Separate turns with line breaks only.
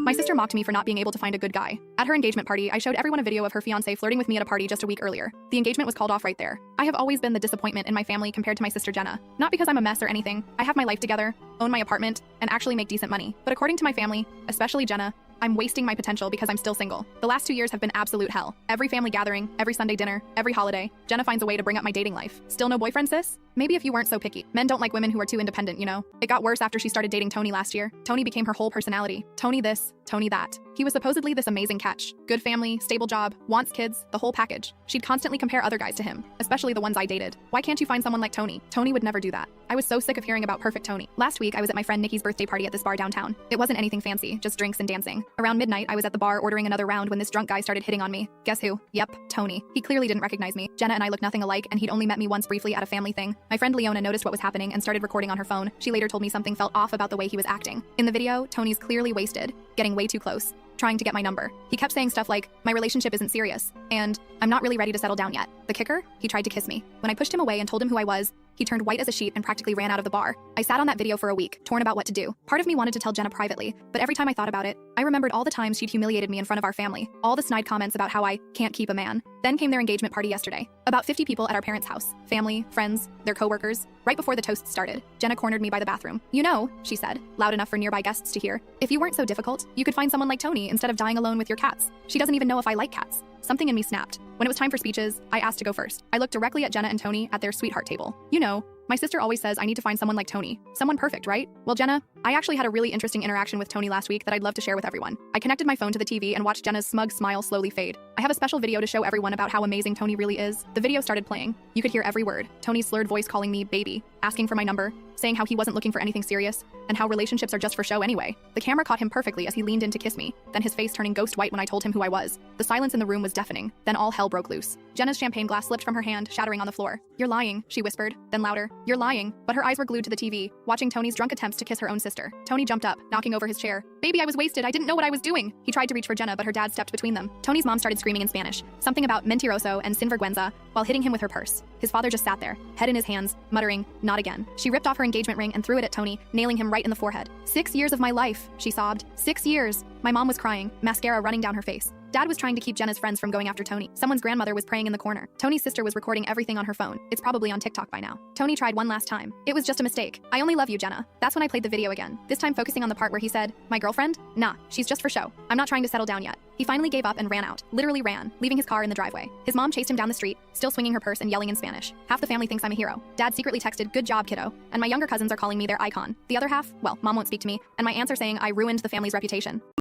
My sister mocked me for not being able to find a good guy. At her engagement party, I showed everyone a video of her fiancé flirting with me at a party just a week earlier. The engagement was called off right there. I have always been the disappointment in my family compared to my sister Jenna. Not because I'm a mess or anything. I have my life together, own my apartment, and actually make decent money. But according to my family, especially Jenna, I'm wasting my potential because I'm still single. The last 2 years have been absolute hell. Every family gathering, every Sunday dinner, every holiday, Jenna finds a way to bring up my dating life. Still no boyfriend, sis? Maybe if you weren't so picky. Men don't like women who are too independent, you know? It got worse after she started dating Tony last year. Tony became her whole personality. Tony this, Tony that. He was supposedly this amazing catch. Good family, stable job, wants kids, the whole package. She'd constantly compare other guys to him, especially the ones I dated. Why can't you find someone like Tony? Tony would never do that. I was so sick of hearing about perfect Tony. Last week, I was at my friend Nikki's birthday party at this bar downtown. It wasn't anything fancy, just drinks and dancing. Around midnight, I was at the bar ordering another round when this drunk guy started hitting on me. Guess who? Yep, Tony. He clearly didn't recognize me. Jenna and I look nothing alike, and he'd only met me once briefly at a family thing. My friend Leona noticed what was happening and started recording on her phone. She later told me something felt off about the way he was acting. In the video, Tony's clearly wasted, getting way too close, trying to get my number. He kept saying stuff like, my relationship isn't serious, and I'm not really ready to settle down yet. The kicker? He tried to kiss me. When I pushed him away and told him who I was, he turned white as a sheet and practically ran out of the bar. I sat on that video for a week, torn about what to do. Part of me wanted to tell Jenna privately, but every time I thought about it, I remembered all the times she'd humiliated me in front of our family, all the snide comments about how I can't keep a man. Then came their engagement party yesterday. About 50 people at our parents' house. Family, friends, their coworkers. Right before the toast started, Jenna cornered me by the bathroom. You know, she said, loud enough for nearby guests to hear, if you weren't so difficult, you could find someone like Tony instead of dying alone with your cats. She doesn't even know if I like cats. Something in me snapped. When it was time for speeches, I asked to go first. I looked directly at Jenna and Tony at their sweetheart table. You know, my sister always says I need to find someone like Tony. Someone perfect, right? Well, Jenna, I actually had a really interesting interaction with Tony last week that I'd love to share with everyone. I connected my phone to the TV and watched Jenna's smug smile slowly fade. I have a special video to show everyone about how amazing Tony really is. The video started playing. You could hear every word. Tony's slurred voice calling me baby, asking for my number, saying how he wasn't looking for anything serious, and how relationships are just for show anyway. The camera caught him perfectly as he leaned in to kiss me, then his face turning ghost white when I told him who I was. The silence in the room was deafening. Then all hell broke loose. Jenna's champagne glass slipped from her hand, shattering on the floor. You're lying, she whispered, then louder. You're lying. But her eyes were glued to the TV, watching Tony's drunk attempts to kiss her own sister. Tony jumped up, knocking over his chair. Baby, I was wasted. I didn't know what I was doing. He tried to reach for Jenna, but her dad stepped between them. Tony's mom started screaming in Spanish, something about mentiroso and sinvergüenza, while hitting him with her purse. His father just sat there, head in his hands, muttering, not again. She ripped off her engagement ring and threw it at Tony, nailing him right in the forehead. 6 years of my life, she sobbed. 6 years. My mom was crying, mascara running down her face. Dad was trying to keep Jenna's friends from going after Tony. Someone's grandmother was praying in the corner. Tony's sister was recording everything on her phone. It's probably on TikTok by now. Tony tried one last time. It was just a mistake. I only love you, Jenna. That's when I played the video again, this time focusing on the part where he said, my girlfriend? Nah, she's just for show. I'm not trying to settle down yet. He finally gave up and ran out, literally ran, leaving his car in the driveway. His mom chased him down the street, still swinging her purse and yelling in Spanish. Half the family thinks I'm a hero. Dad secretly texted, good job, kiddo. And my younger cousins are calling me their icon. The other half, well, mom won't speak to me, and my aunts are saying I ruined the family's reputation.